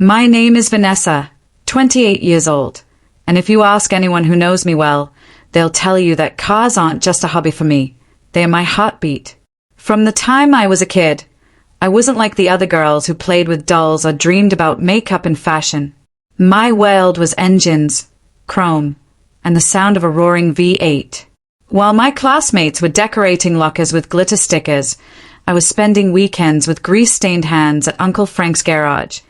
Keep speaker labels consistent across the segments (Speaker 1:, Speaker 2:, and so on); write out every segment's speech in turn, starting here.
Speaker 1: My name is Vanessa, 28 years old, and if you ask anyone who knows me well, they'll tell you that cars aren't just a hobby for me, they are my heartbeat. From the time I was a kid, I wasn't like the other girls who played with dolls or dreamed about makeup and fashion. My world was engines, chrome, and the sound of a roaring V8. While my classmates were decorating lockers with glitter stickers, I was spending weekends with grease-stained hands at Uncle Frank's garage,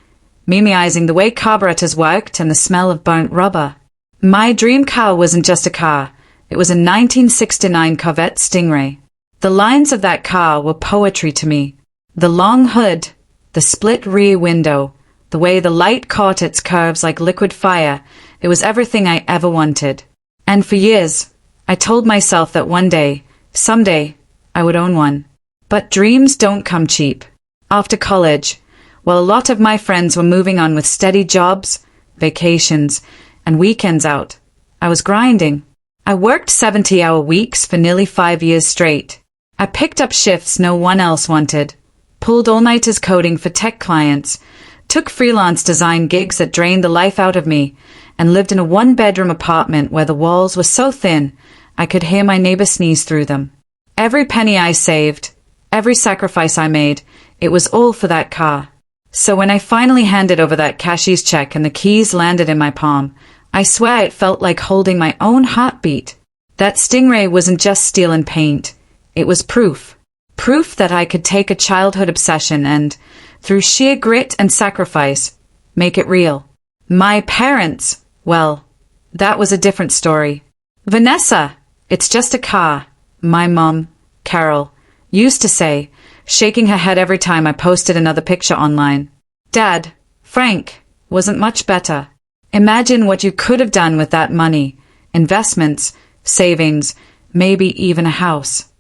Speaker 1: memeizing the way carburetors worked and the smell of burnt rubber. My dream car wasn't just a car, it was a 1969 Corvette Stingray. The lines of that car were poetry to me. The long hood, the split rear window, the way the light caught its curves like liquid fire, it was everything I ever wanted. And for years, I told myself that one day, someday, I would own one. But dreams don't come cheap. After college, while a lot of my friends were moving on with steady jobs, vacations, and weekends out, I was grinding. I worked 70-hour weeks for nearly 5 years straight. I picked up shifts no one else wanted, pulled all-nighters coding for tech clients, took freelance design gigs that drained the life out of me, and lived in a one-bedroom apartment where the walls were so thin I could hear my neighbor sneeze through them. Every penny I saved, every sacrifice I made, it was all for that car. So when I finally handed over that cashier's check and the keys landed in my palm, I swear it felt like holding my own heartbeat. That Stingray wasn't just steel and paint. It was proof. Proof that I could take a childhood obsession and, through sheer grit and sacrifice, make it real. My parents, well, that was a different story. Vanessa, it's just a car, my mom, Carol, used to say, shaking her head every time I posted another picture online. Dad, Frank, wasn't much better. Imagine what you could have done with that money, investments, savings, maybe even a house.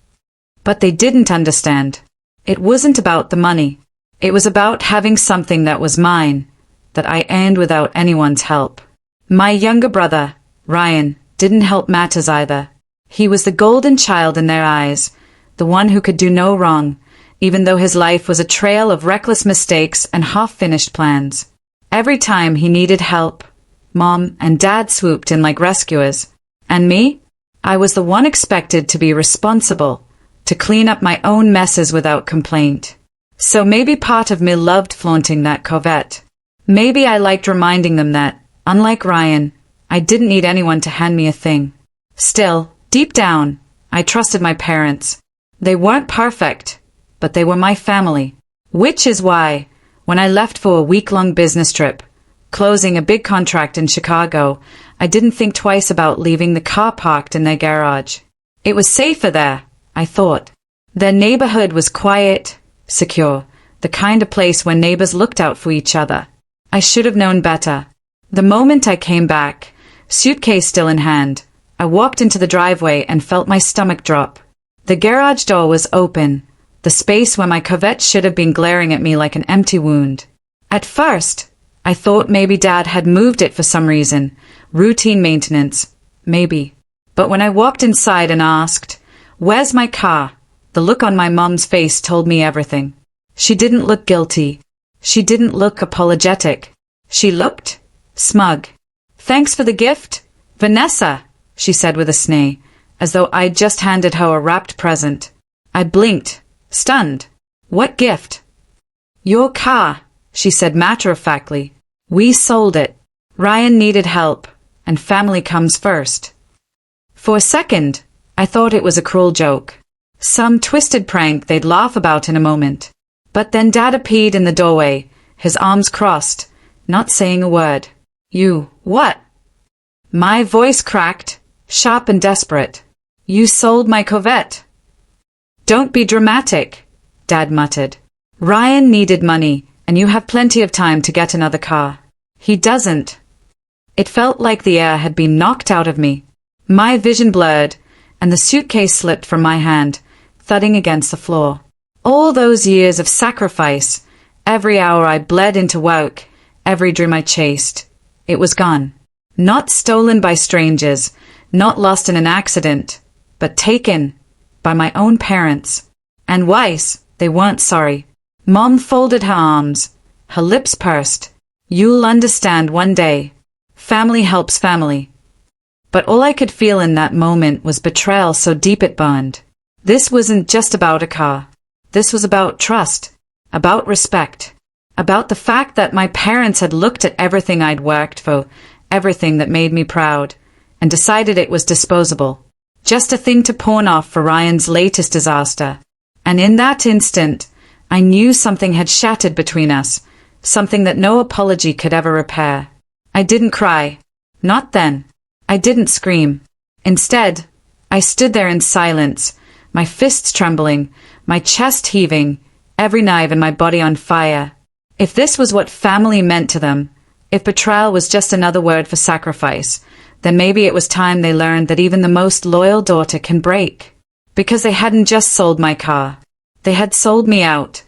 Speaker 1: But they didn't understand. It wasn't about the money. It was about having something that was mine, that I earned without anyone's help. My younger brother, Ryan, didn't help matters either. He was the golden child in their eyes, the one who could do no wrong, even though his life was a trail of reckless mistakes and half-finished plans. Every time he needed help, Mom and Dad swooped in like rescuers. And me? I was the one expected to be responsible, to clean up my own messes without complaint. So maybe part of me loved flaunting that Corvette. Maybe I liked reminding them that, unlike Ryan, I didn't need anyone to hand me a thing. Still, deep down, I trusted my parents. They weren't perfect, but they were my family. Which is why, when I left for a week-long business trip, closing a big contract in Chicago, I didn't think twice about leaving the car parked in their garage. It was safer there, I thought. Their neighborhood was quiet, secure, the kind of place where neighbors looked out for each other. I should have known better. The moment I came back, suitcase still in hand, I walked into the driveway and felt my stomach drop. The garage door was open, the space where my Corvette should have been glaring at me like an empty wound. At first, I thought maybe Dad had moved it for some reason, routine maintenance, maybe. But when I walked inside and asked, "Where's my car?" the look on my mom's face told me everything. She didn't look guilty. She didn't look apologetic. She looked smug. "Thanks for the gift, Vanessa," she said with a sneer, as though I'd just handed her a wrapped present. I blinked, stunned. "What gift?" "Your car," she said matter-of-factly. "We sold it. Ryan needed help, and family comes first." For a second, I thought it was a cruel joke. Some twisted prank they'd laugh about in a moment. But then Dad appeared in the doorway, his arms crossed, not saying a word. "You, what?" My voice cracked, sharp and desperate. "You sold my Corvette." "Don't be dramatic," Dad muttered. "Ryan needed money, and you have plenty of time to get another car. He doesn't." It felt like the air had been knocked out of me. My vision blurred, and the suitcase slipped from my hand, thudding against the floor. All those years of sacrifice, every hour I bled into work, every dream I chased, it was gone. Not stolen by strangers, not lost in an accident, but taken by my own parents. And Weiss, they weren't sorry. Mom folded her arms, her lips pursed. You'll understand one day. Family helps family. But all I could feel in that moment was betrayal so deep it burned. This wasn't just about a car. This was about trust, about respect, about the fact that my parents had looked at everything I'd worked for, everything that made me proud, and decided it was disposable. Just a thing to pawn off for Ryan's latest disaster. And in that instant, I knew something had shattered between us, something that no apology could ever repair. I didn't cry. Not then. I didn't scream. Instead, I stood there in silence, my fists trembling, my chest heaving, every nerve in my body on fire. If this was what family meant to them, if betrayal was just another word for sacrifice, then maybe it was time they learned that even the most loyal daughter can break. Because they hadn't just sold my car. They had sold me out.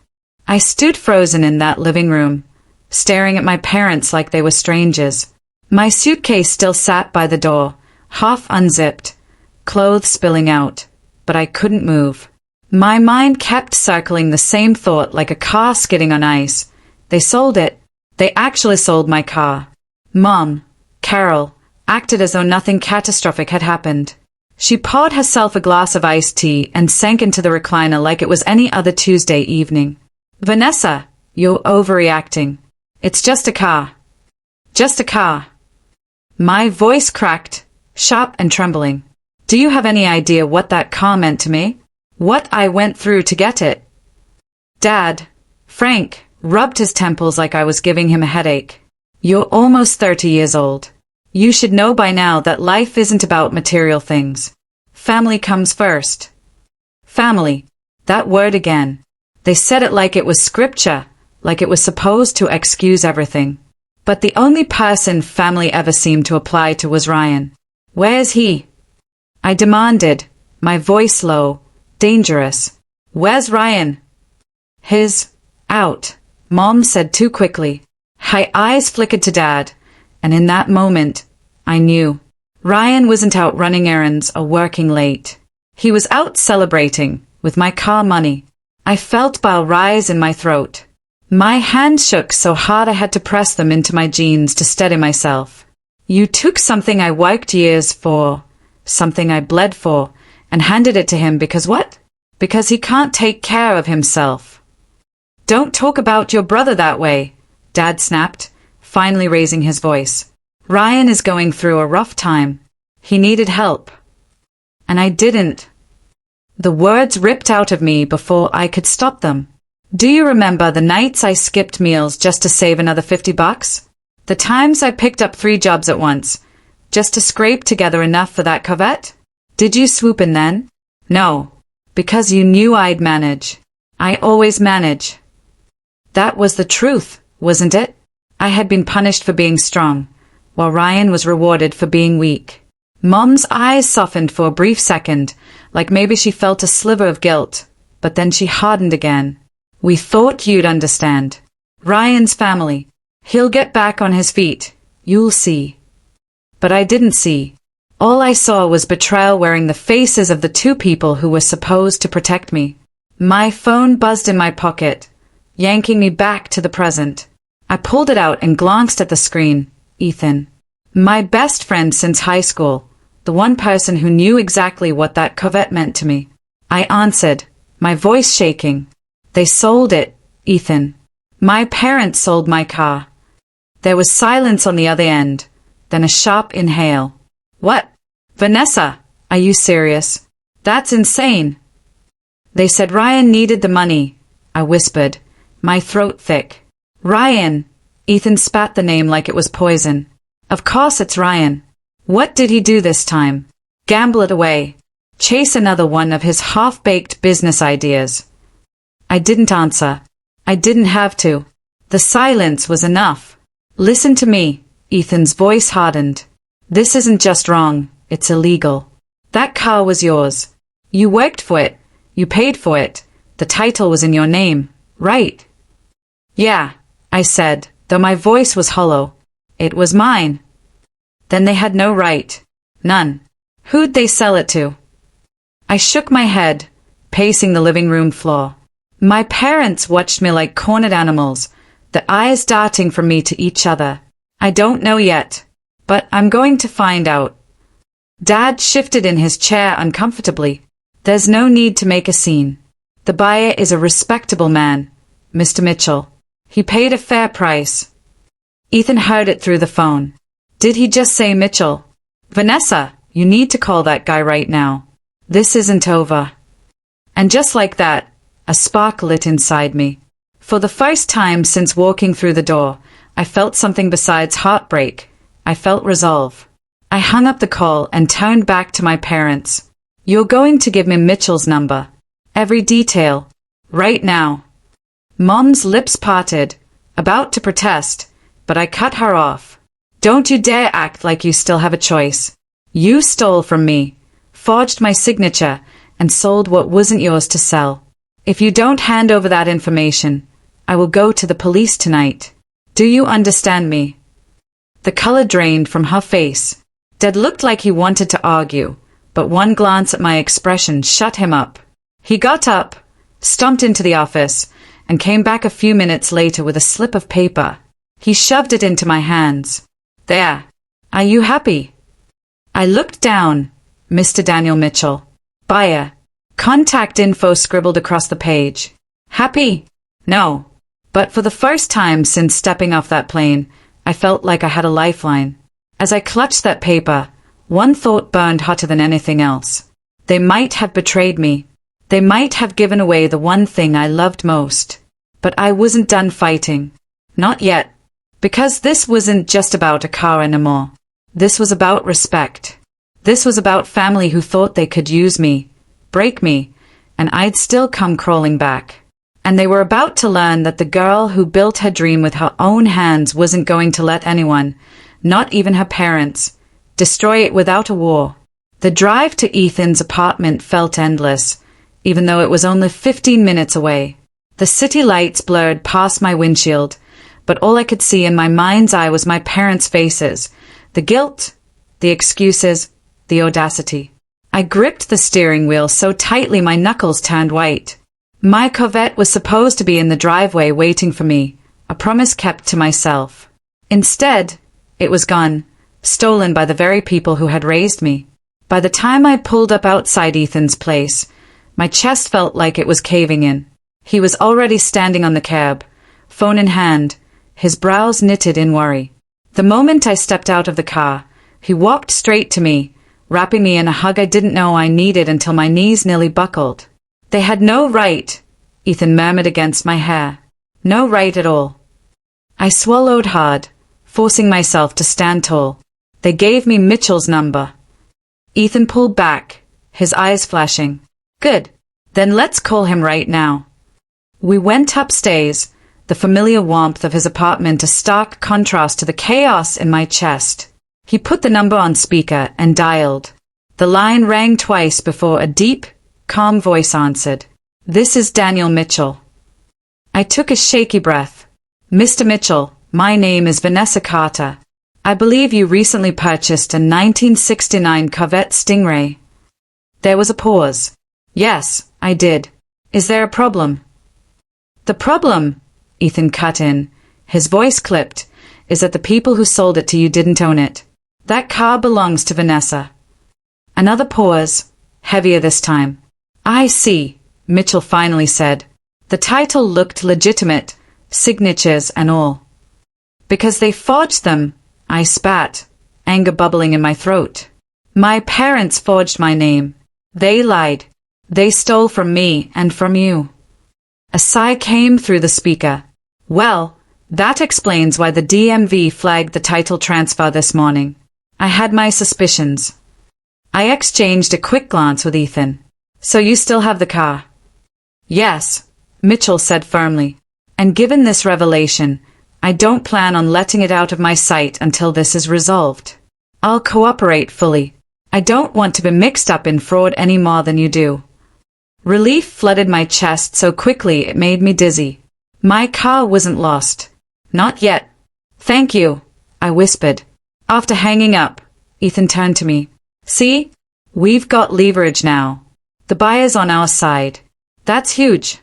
Speaker 1: I stood frozen in that living room, staring at my parents like they were strangers. My suitcase still sat by the door, half unzipped, clothes spilling out, but I couldn't move. My mind kept circling the same thought like a car skidding on ice. They sold it. They actually sold my car. Mom, Carol, acted as though nothing catastrophic had happened. She poured herself a glass of iced tea and sank into the recliner like it was any other Tuesday evening. Vanessa, you're overreacting. It's just a car. Just a car. My voice cracked, sharp and trembling. Do you have any idea what that car meant to me? What I went through to get it? Dad, Frank, rubbed his temples like I was giving him a headache. You're almost 30 years old. You should know by now that life isn't about material things. Family comes first. Family. That word again. They said it like it was scripture, like it was supposed to excuse everything. But the only person family ever seemed to apply to was Ryan. Where's he? I demanded, my voice low, dangerous. Where's Ryan? Out. Mom said too quickly. My eyes flickered to Dad, and in that moment, I knew. Ryan wasn't out running errands or working late. He was out celebrating with my car money. I felt bile rise in my throat. My hands shook so hard I had to press them into my jeans to steady myself. You took something I worked years for, something I bled for, and handed it to him because what? Because he can't take care of himself. Don't talk about your brother that way, Dad snapped, finally raising his voice. Ryan is going through a rough time. He needed help. And I didn't. The words ripped out of me before I could stop them. Do you remember the nights I skipped meals just to save another $50? The times I picked up 3 jobs at once, just to scrape together enough for that Corvette? Did you swoop in then? No, because you knew I'd manage. I always manage. That was the truth, wasn't it? I had been punished for being strong, while Ryan was rewarded for being weak. Mom's eyes softened for a brief second, like maybe she felt a sliver of guilt, but then she hardened again. We thought you'd understand. Ryan's family. He'll get back on his feet. You'll see. But I didn't see. All I saw was betrayal wearing the faces of the 2 people who were supposed to protect me. My phone buzzed in my pocket, yanking me back to the present. I pulled it out and glanced at the screen. Ethan. My best friend since high school. The one person who knew exactly what that Corvette meant to me. I answered, my voice shaking. They sold it, Ethan. My parents sold my car. There was silence on the other end, then a sharp inhale. What? Vanessa, are you serious? That's insane. They said Ryan needed the money, I whispered, my throat thick. Ryan. Ethan spat the name like it was poison. Of course it's Ryan. What did he do this time? Gamble it away. Chase another one of his half-baked business ideas. I didn't answer. I didn't have to. The silence was enough. Listen to me. Ethan's voice hardened. This isn't just wrong, it's illegal. That car was yours. You worked for it. You paid for it. The title was in your name, right? Yeah, I said, though my voice was hollow. It was mine. Then they had no right. None. Who'd they sell it to? I shook my head, pacing the living room floor. My parents watched me like cornered animals, the eyes darting from me to each other. I don't know yet, but I'm going to find out. Dad shifted in his chair uncomfortably. There's no need to make a scene. The buyer is a respectable man, Mr. Mitchell. He paid a fair price. Ethan heard it through the phone. Did he just say Mitchell? Vanessa, you need to call that guy right now. This isn't over. And just like that, a spark lit inside me. For the first time since walking through the door, I felt something besides heartbreak. I felt resolve. I hung up the call and turned back to my parents. You're going to give me Mitchell's number. Every detail. Right now. Mom's lips parted, about to protest, but I cut her off. Don't you dare act like you still have a choice. You stole from me, forged my signature, and sold what wasn't yours to sell. If you don't hand over that information, I will go to the police tonight. Do you understand me? The color drained from her face. Dad looked like he wanted to argue, but one glance at my expression shut him up. He got up, stomped into the office, and came back a few minutes later with a slip of paper. He shoved it into my hands. There. Are you happy? I looked down. Mr. Daniel Mitchell. Buyer. Contact info scribbled across the page. Happy? No. But for the first time since stepping off that plane, I felt like I had a lifeline. As I clutched that paper, one thought burned hotter than anything else. They might have betrayed me. They might have given away the one thing I loved most. But I wasn't done fighting. Not yet. Because this wasn't just about a car anymore. This was about respect. This was about family who thought they could use me, break me, and I'd still come crawling back. And they were about to learn that the girl who built her dream with her own hands wasn't going to let anyone, not even her parents, destroy it without a war. The drive to Ethan's apartment felt endless, even though it was only 15 minutes away. The city lights blurred past my windshield, but all I could see in my mind's eye was my parents' faces, the guilt, the excuses, the audacity. I gripped the steering wheel so tightly my knuckles turned white. My Corvette was supposed to be in the driveway waiting for me, a promise kept to myself. Instead, it was gone, stolen by the very people who had raised me. By the time I pulled up outside Ethan's place, my chest felt like it was caving in. He was already standing on the curb, phone in hand, his brows knitted in worry. The moment I stepped out of the car, he walked straight to me, wrapping me in a hug I didn't know I needed until my knees nearly buckled. They had no right, Ethan murmured against my hair. No right at all. I swallowed hard, forcing myself to stand tall. They gave me Mitchell's number. Ethan pulled back, his eyes flashing. Good. Then let's call him right now. We went upstairs, the familiar warmth of his apartment a stark contrast to the chaos in my chest. He put the number on speaker and dialed. The line rang twice before a deep, calm voice answered. This is Daniel Mitchell. I took a shaky breath. Mr. Mitchell, my name is Vanessa Carter. I believe you recently purchased a 1969 Corvette Stingray. There was a pause. Yes, I did. Is there a problem? The problem, Ethan cut in, his voice clipped, is that the people who sold it to you didn't own it. That car belongs to Vanessa. Another pause, heavier this time. I see, Mitchell finally said. The title looked legitimate, signatures and all. Because they forged them, I spat, anger bubbling in my throat. My parents forged my name. They lied. They stole from me and from you. A sigh came through the speaker. Well, that explains why the DMV flagged the title transfer this morning. I had my suspicions. I exchanged a quick glance with Ethan. So you still have the car? Yes, Mitchell said firmly. And given this revelation, I don't plan on letting it out of my sight until this is resolved. I'll cooperate fully. I don't want to be mixed up in fraud any more than you do. Relief flooded my chest so quickly it made me dizzy. My car wasn't lost. Not yet. Thank you, I whispered. After hanging up, Ethan turned to me. See? We've got leverage now. The buyer's on our side. That's huge.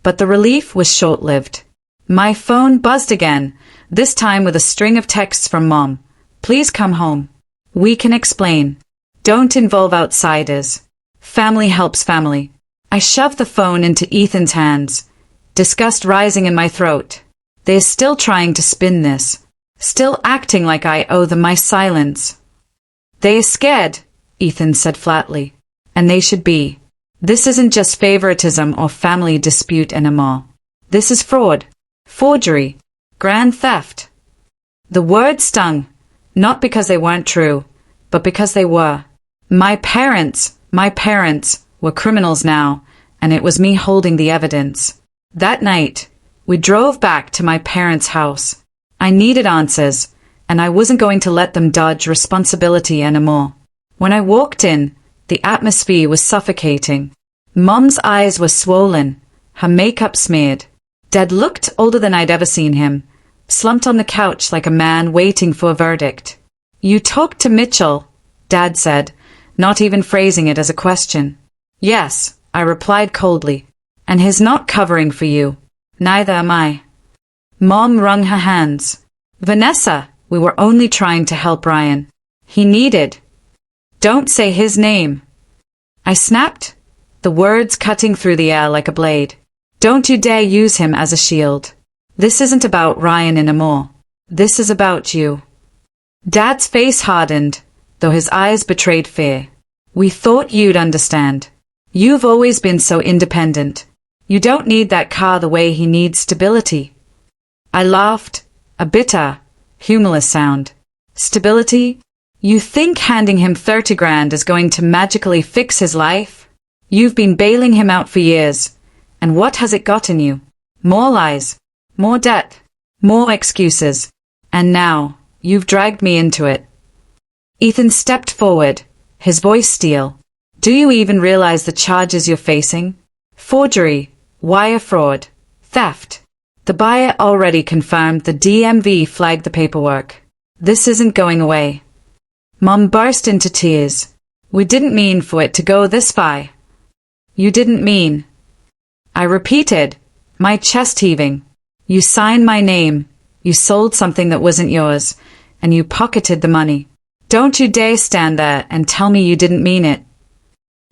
Speaker 1: But the relief was short-lived. My phone buzzed again, this time with a string of texts from Mom. Please come home. We can explain. Don't involve outsiders. Family helps family. I shoved the phone into Ethan's hands, disgust rising in my throat. They're still trying to spin this. Still acting like I owe them my silence. They're scared, Ethan said flatly. And they should be. This isn't just favoritism or family dispute anymore. This is fraud. Forgery. Grand theft. The words stung, not because they weren't true, but because they were. My parents were criminals now, and it was me holding the evidence. That night, we drove back to my parents' house. I needed answers, and I wasn't going to let them dodge responsibility anymore. When I walked in, the atmosphere was suffocating. Mom's eyes were swollen, her makeup smeared. Dad looked older than I'd ever seen him, slumped on the couch like a man waiting for a verdict. You talked to Mitchell, Dad said, not even phrasing it as a question. Yes, I replied coldly. And he's not covering for you. Neither am I. Mom wrung her hands. Vanessa, we were only trying to help Ryan. He needed. Don't say his name. I snapped, the words cutting through the air like a blade. Don't you dare use him as a shield. This isn't about Ryan anymore. This is about you. Dad's face hardened, though his eyes betrayed fear. We thought you'd understand. You've always been so independent. You don't need that car the way he needs stability. I laughed, a bitter, humorless sound. Stability? You think handing him 30 grand is going to magically fix his life? You've been bailing him out for years. And what has it gotten you? More lies, more debt, more excuses. And now, you've dragged me into it. Ethan stepped forward, his voice steel. Do you even realize the charges you're facing? Forgery, wire fraud, theft. The buyer already confirmed the DMV flagged the paperwork. This isn't going away. Mom burst into tears. We didn't mean for it to go this far. You didn't mean. I repeated, my chest heaving. You signed my name, you sold something that wasn't yours, and you pocketed the money. Don't you dare stand there and tell me you didn't mean it.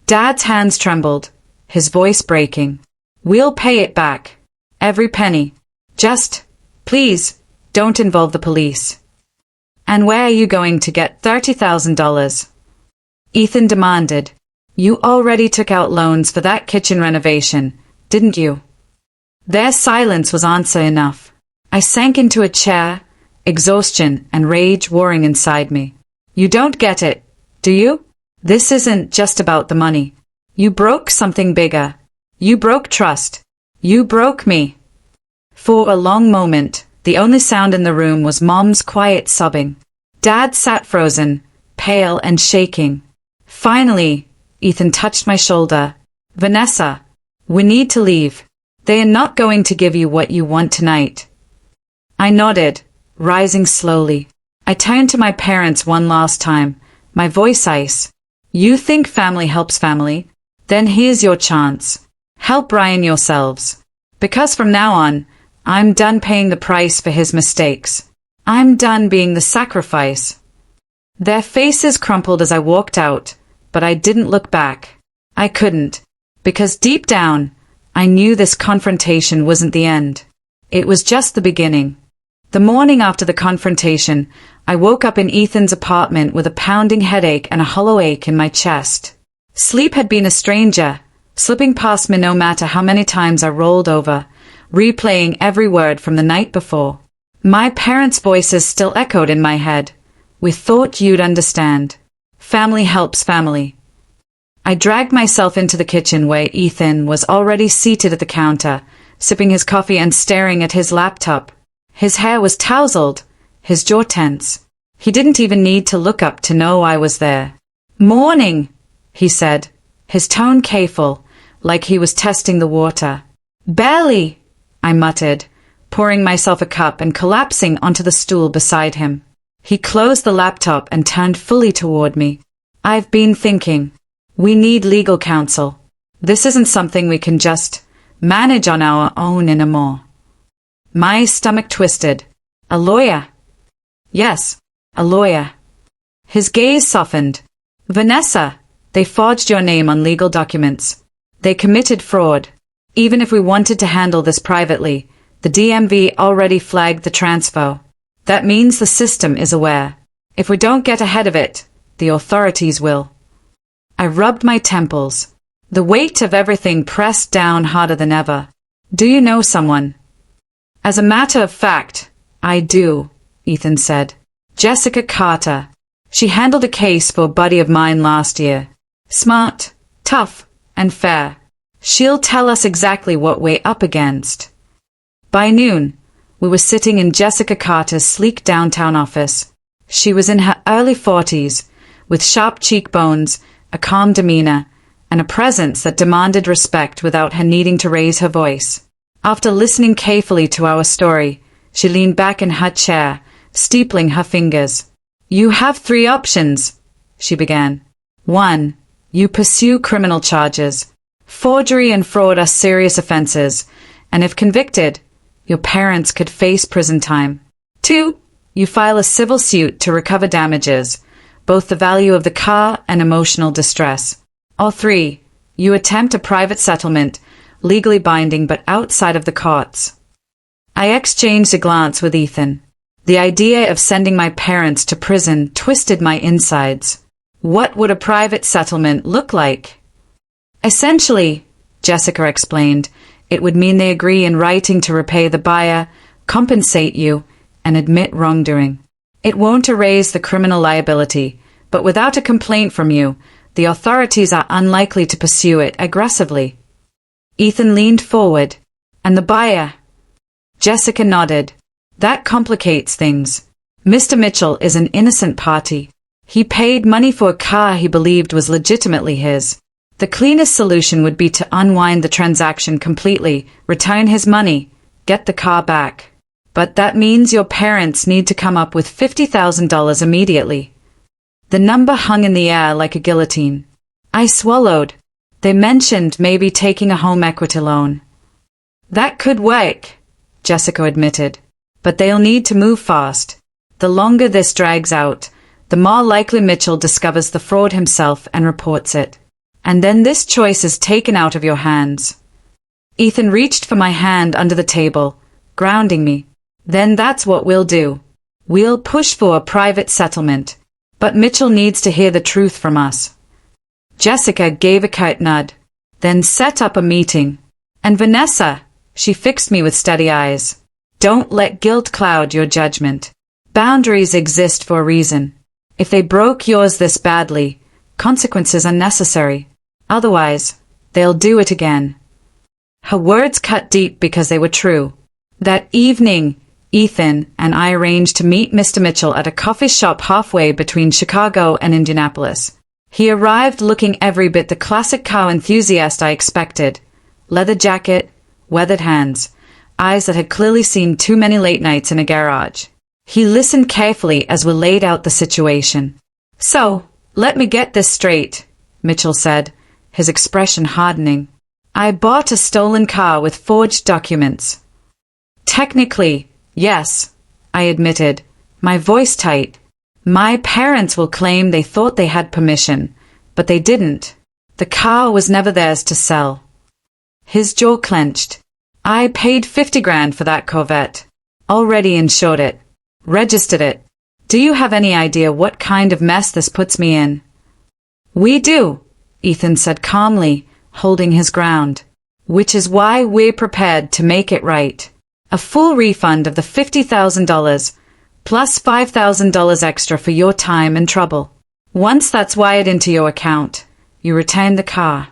Speaker 1: Dad's hands trembled, his voice breaking. We'll pay it back. Every penny. Just, please, don't involve the police. And where are you going to get $30,000? Ethan demanded. You already took out loans for that kitchen renovation, didn't you? Their silence was answer enough. I sank into a chair, exhaustion and rage warring inside me. You don't get it, do you? This isn't just about the money. You broke something bigger. You broke trust. You broke me. For a long moment, the only sound in the room was Mom's quiet sobbing. Dad sat frozen, pale and shaking. Finally, Ethan touched my shoulder. Vanessa, we need to leave. They are not going to give you what you want tonight. I nodded, rising slowly. I turned to my parents one last time, my voice ice. You think family helps family? Then here's your chance. Help Ryan yourselves. Because from now on, I'm done paying the price for his mistakes. I'm done being the sacrifice. Their faces crumpled as I walked out, but I didn't look back. I couldn't, because deep down, I knew this confrontation wasn't the end. It was just the beginning. The morning after the confrontation, I woke up in Ethan's apartment with a pounding headache and a hollow ache in my chest. Sleep had been a stranger, slipping past me no matter how many times I rolled over, replaying every word from the night before. My parents' voices still echoed in my head. We thought you'd understand. Family helps family. I dragged myself into the kitchen where Ethan was already seated at the counter, sipping his coffee and staring at his laptop. His hair was tousled, his jaw tense. He didn't even need to look up to know I was there. Morning, he said, his tone careful, like he was testing the water. Barely, I muttered, pouring myself a cup and collapsing onto the stool beside him. He closed the laptop and turned fully toward me. I've been thinking. We need legal counsel. This isn't something we can just manage on our own anymore. My stomach twisted. A lawyer? Yes, a lawyer. His gaze softened. Vanessa, they forged your name on legal documents. They committed fraud. Even if we wanted to handle this privately, the DMV already flagged the transfer. That means the system is aware. If we don't get ahead of it, the authorities will. I rubbed my temples. The weight of everything pressed down harder than ever. Do you know someone? As a matter of fact, I do, Ethan said. Jessica Carter. She handled a case for a buddy of mine last year. Smart, tough, and fair. She'll tell us exactly what we're up against. By noon, we were sitting in Jessica Carter's sleek downtown office. She was in her early 40s, with sharp cheekbones, a calm demeanor, and a presence that demanded respect without her needing to raise her voice. After listening carefully to our story, she leaned back in her chair, steepling her fingers. You have 3 options, she began. 1. You pursue criminal charges. Forgery and fraud are serious offenses, and if convicted, your parents could face prison time. 2. You file a civil suit to recover damages, both the value of the car and emotional distress. Or 3. You attempt a private settlement, legally binding but outside of the courts. I exchanged a glance with Ethan. The idea of sending my parents to prison twisted my insides. What would a private settlement look like? Essentially, Jessica explained, it would mean they agree in writing to repay the buyer, compensate you, and admit wrongdoing. It won't erase the criminal liability, but without a complaint from you, the authorities are unlikely to pursue it aggressively. Ethan leaned forward. And the buyer? Jessica nodded. That complicates things. Mr. Mitchell is an innocent party. He paid money for a car he believed was legitimately his. The cleanest solution would be to unwind the transaction completely, return his money, get the car back. But that means your parents need to come up with $50,000 immediately. The number hung in the air like a guillotine. I swallowed. They mentioned maybe taking a home equity loan. That could work, Jessica admitted. But they'll need to move fast. The longer this drags out, the more likely Mitchell discovers the fraud himself and reports it. And then this choice is taken out of your hands. Ethan reached for my hand under the table, grounding me. Then that's what we'll do. We'll push for a private settlement. But Mitchell needs to hear the truth from us. Jessica gave a curt nod, then set up a meeting. And Vanessa, she fixed me with steady eyes. Don't let guilt cloud your judgment. Boundaries exist for a reason. If they broke yours this badly, consequences are necessary. Otherwise, they'll do it again. Her words cut deep because they were true. That evening, Ethan and I arranged to meet Mr. Mitchell at a coffee shop halfway between Chicago and Indianapolis. He arrived looking every bit the classic car enthusiast I expected. Leather jacket, weathered hands, eyes that had clearly seen too many late nights in a garage. He listened carefully as we laid out the situation. So, let me get this straight, Mitchell said, his expression hardening. I bought a stolen car with forged documents. Technically, yes, I admitted, my voice tight. My parents will claim they thought they had permission, but they didn't. The car was never theirs to sell. His jaw clenched. I paid $50,000 for that Corvette. Already insured it. Registered it. Do you have any idea what kind of mess this puts me in? We do, Ethan said calmly, holding his ground. Which is why we're prepared to make it right. A full refund of the $50,000, plus $5,000 extra for your time and trouble. Once that's wired into your account, you return the car.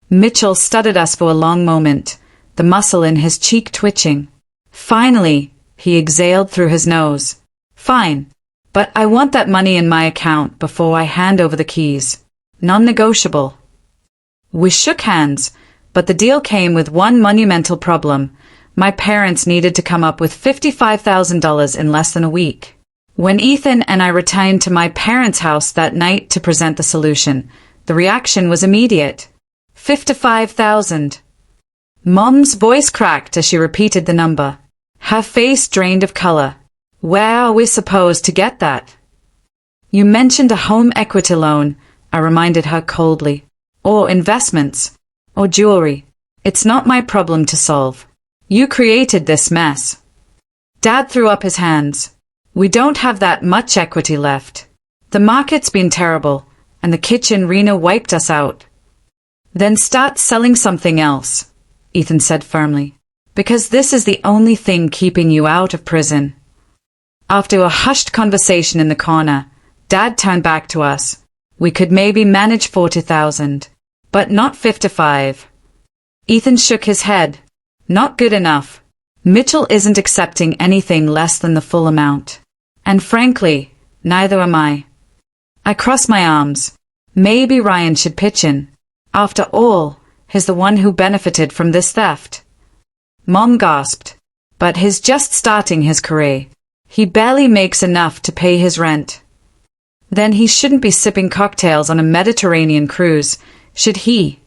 Speaker 1: Mitchell studied us for a long moment, the muscle in his cheek twitching. Finally, he exhaled through his nose. Fine, but I want that money in my account before I hand over the keys. Non-negotiable. We shook hands, but the deal came with one monumental problem. My parents needed to come up with $55,000 in less than a week. When Ethan and I returned to my parents' house that night to present the solution, the reaction was immediate. $55,000. Mom's voice cracked as she repeated the number. Her face drained of color. Where are we supposed to get that? You mentioned a home equity loan, I reminded her coldly. Or investments. Or jewelry. It's not my problem to solve. You created this mess. Dad threw up his hands. We don't have that much equity left. The market's been terrible, and the kitchen Rena wiped us out. Then start selling something else, Ethan said firmly, because this is the only thing keeping you out of prison. After a hushed conversation in the corner, Dad turned back to us. We could maybe manage 40,000, but not 55. Ethan shook his head. Not good enough. Mitchell isn't accepting anything less than the full amount. And frankly, neither am I. I crossed my arms. Maybe Ryan should pitch in. After all, he's the one who benefited from this theft. Mom gasped. But he's just starting his career. He barely makes enough to pay his rent. Then he shouldn't be sipping cocktails on a Mediterranean cruise, should he?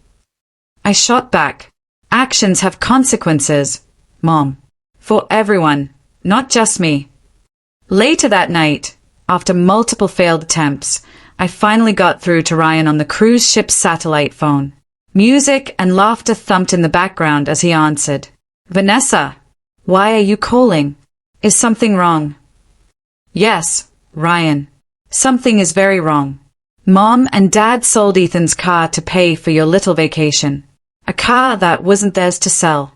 Speaker 1: I shot back. Actions have consequences, Mom. For everyone, not just me. Later that night, after multiple failed attempts, I finally got through to Ryan on the cruise ship's satellite phone. Music and laughter thumped in the background as he answered. Vanessa, why are you calling? Is something wrong? Yes, Ryan. Something is very wrong. Mom and Dad sold Ethan's car to pay for your little vacation. A car that wasn't theirs to sell.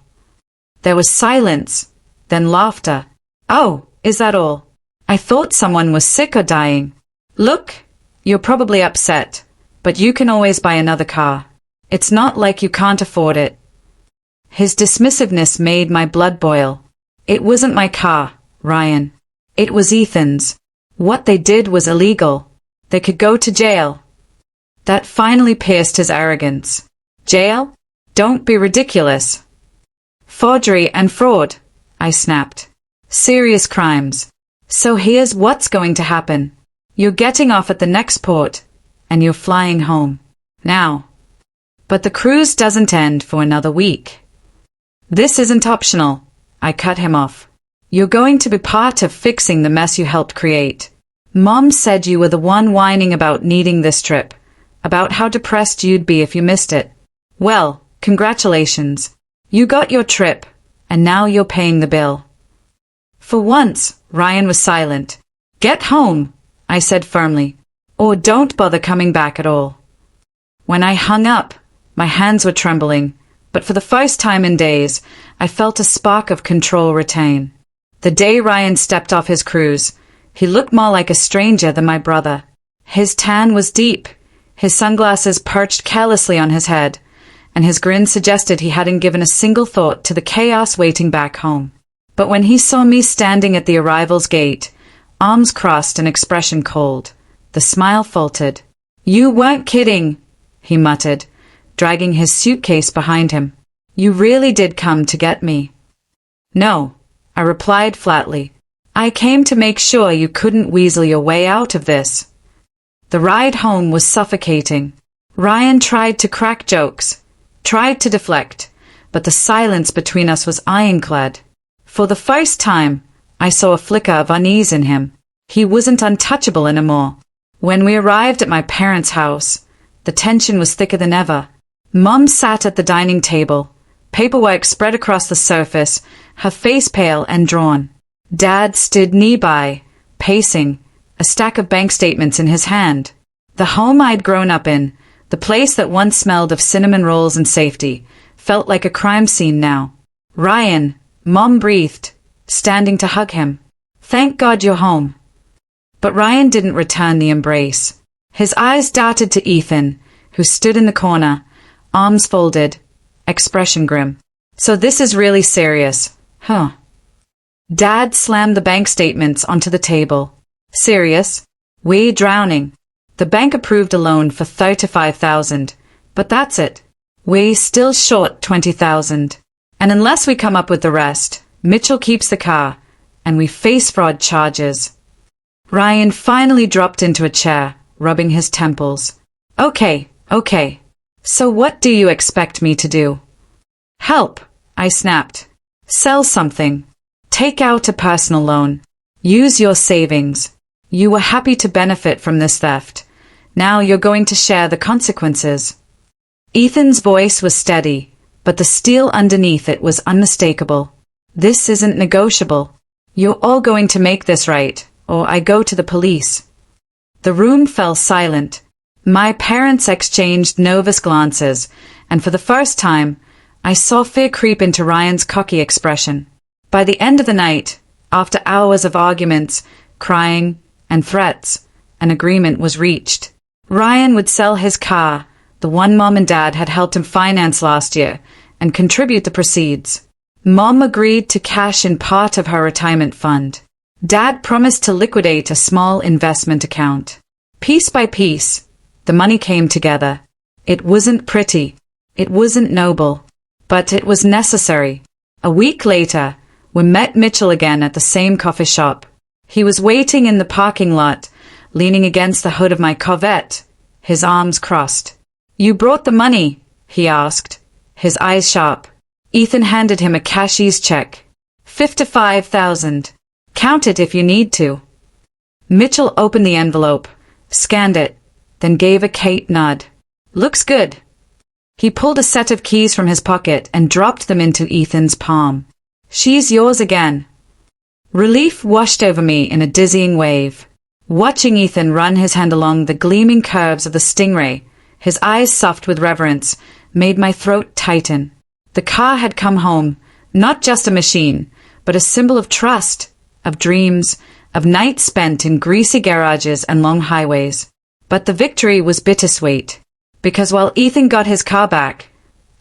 Speaker 1: There was silence, then laughter. Oh, is that all? I thought someone was sick or dying. Look, you're probably upset, but you can always buy another car. It's not like you can't afford it. His dismissiveness made my blood boil. It wasn't my car, Ryan. It was Ethan's. What they did was illegal. They could go to jail. That finally pierced his arrogance. Jail? Don't be ridiculous. Forgery and fraud, I snapped. Serious crimes. So here's what's going to happen. You're getting off at the next port, and you're flying home. Now. But the cruise doesn't end for another week. This isn't optional, I cut him off. You're going to be part of fixing the mess you helped create. Mom said you were the one whining about needing this trip, about how depressed you'd be if you missed it. Well, congratulations. You got your trip, and now you're paying the bill. For once, Ryan was silent. Get home, I said firmly, or don't bother coming back at all. When I hung up, my hands were trembling, but for the first time in days, I felt a spark of control retain. The day Ryan stepped off his cruise, he looked more like a stranger than my brother. His tan was deep, his sunglasses perched carelessly on his head, and his grin suggested he hadn't given a single thought to the chaos waiting back home. But when he saw me standing at the arrival's gate, arms crossed and expression cold, the smile faltered. You weren't kidding, he muttered, dragging his suitcase behind him. You really did come to get me. No, I replied flatly. I came to make sure you couldn't weasel your way out of this. The ride home was suffocating. Ryan tried to crack jokes, tried to deflect, but the silence between us was ironclad. For the first time, I saw a flicker of unease in him. He wasn't untouchable anymore. When we arrived at my parents' house, the tension was thicker than ever. Mom sat at the dining table, paperwork spread across the surface, her face pale and drawn. Dad stood nearby, pacing, a stack of bank statements in his hand. The home I'd grown up in, the place that once smelled of cinnamon rolls and safety, felt like a crime scene now. Ryan, Mom breathed, standing to hug him. Thank God you're home. But Ryan didn't return the embrace. His eyes darted to Ethan, who stood in the corner, arms folded, expression grim. So this is really serious, huh? Dad slammed the bank statements onto the table. Serious? We're drowning. The bank approved a loan for $35,000, but that's it. We're still short $20,000. And unless we come up with the rest, Mitchell keeps the car, and we face fraud charges. Ryan finally dropped into a chair, rubbing his temples. Okay. So what do you expect me to do? Help, I snapped. Sell something. Take out a personal loan. Use your savings. You were happy to benefit from this theft. Now you're going to share the consequences. Ethan's voice was steady, but the steel underneath it was unmistakable. This isn't negotiable. You're all going to make this right, or I go to the police. The room fell silent. My parents exchanged nervous glances, and for the first time, I saw fear creep into Ryan's cocky expression. By the end of the night, after hours of arguments, crying, and threats, an agreement was reached. Ryan would sell his car, the one Mom and Dad had helped him finance last year, and contribute the proceeds. Mom agreed to cash in part of her retirement fund. Dad promised to liquidate a small investment account. Piece by piece, the money came together. It wasn't pretty. It wasn't noble. But it was necessary. A week later, we met Mitchell again at the same coffee shop. He was waiting in the parking lot, leaning against the hood of my Corvette, his arms crossed. "You brought the money?" he asked, his eyes sharp. Ethan handed him a cashier's check. $55,000. Count it if you need to. Mitchell opened the envelope, scanned it, then gave a Kate nod. "Looks good." He pulled a set of keys from his pocket and dropped them into Ethan's palm. "She's yours again." Relief washed over me in a dizzying wave. Watching Ethan run his hand along the gleaming curves of the Stingray, his eyes soft with reverence, made my throat tighten. The car had come home, not just a machine, but a symbol of trust, of dreams, of nights spent in greasy garages and long highways. But the victory was bittersweet, because while Ethan got his car back,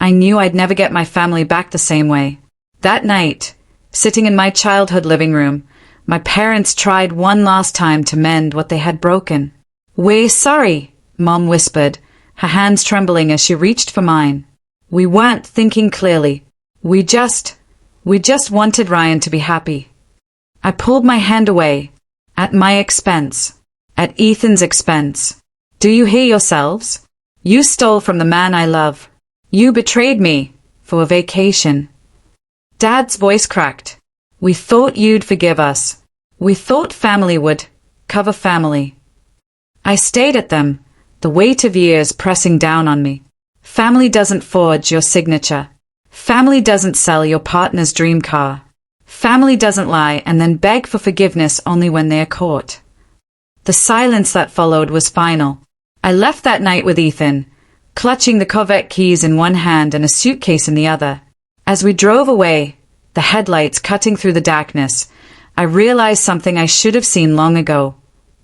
Speaker 1: I knew I'd never get my family back the same way. That night, sitting in my childhood living room, my parents tried one last time to mend what they had broken. "We're sorry," Mom whispered, her hands trembling as she reached for mine. "We weren't thinking clearly. We just wanted Ryan to be happy." I pulled my hand away. "At my expense. At Ethan's expense. Do you hear yourselves? You stole from the man I love. You betrayed me for a vacation." Dad's voice cracked. "We thought you'd forgive us. We thought family would cover family." I stared at them, the weight of years pressing down on me. Family doesn't forge your signature. Family doesn't sell your partner's dream car. Family doesn't lie and then beg for forgiveness only when they are caught. The silence that followed was final. I left that night with Ethan, clutching the Corvette keys in one hand and a suitcase in the other. As we drove away, the headlights cutting through the darkness, I realized something I should have seen long ago.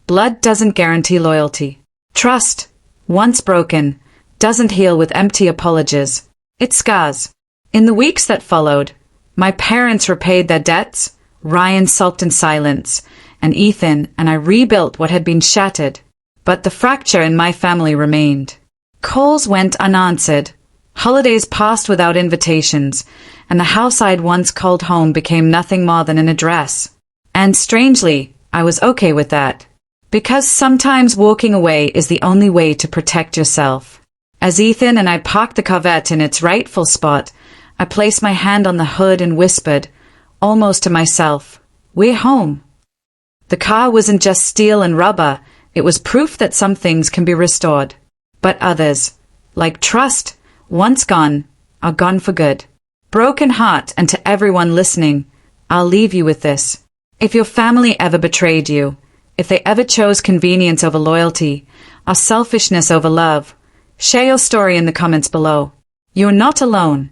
Speaker 1: Blood doesn't guarantee loyalty. Trust, once broken, doesn't heal with empty apologies. It scars. In the weeks that followed, my parents repaid their debts, Ryan sulked in silence, and Ethan and I rebuilt what had been shattered. But the fracture in my family remained. Calls went unanswered. Holidays passed without invitations, and the house I'd once called home became nothing more than an address. And strangely, I was okay with that. Because sometimes walking away is the only way to protect yourself. As Ethan and I parked the Corvette in its rightful spot, I placed my hand on the hood and whispered, almost to myself, "We're home." The car wasn't just steel and rubber, it was proof that some things can be restored. But others, like trust, once gone, are gone for good. Broken heart, and to everyone listening, I'll leave you with this. If your family ever betrayed you, if they ever chose convenience over loyalty, or selfishness over love, share your story in the comments below. You're not alone.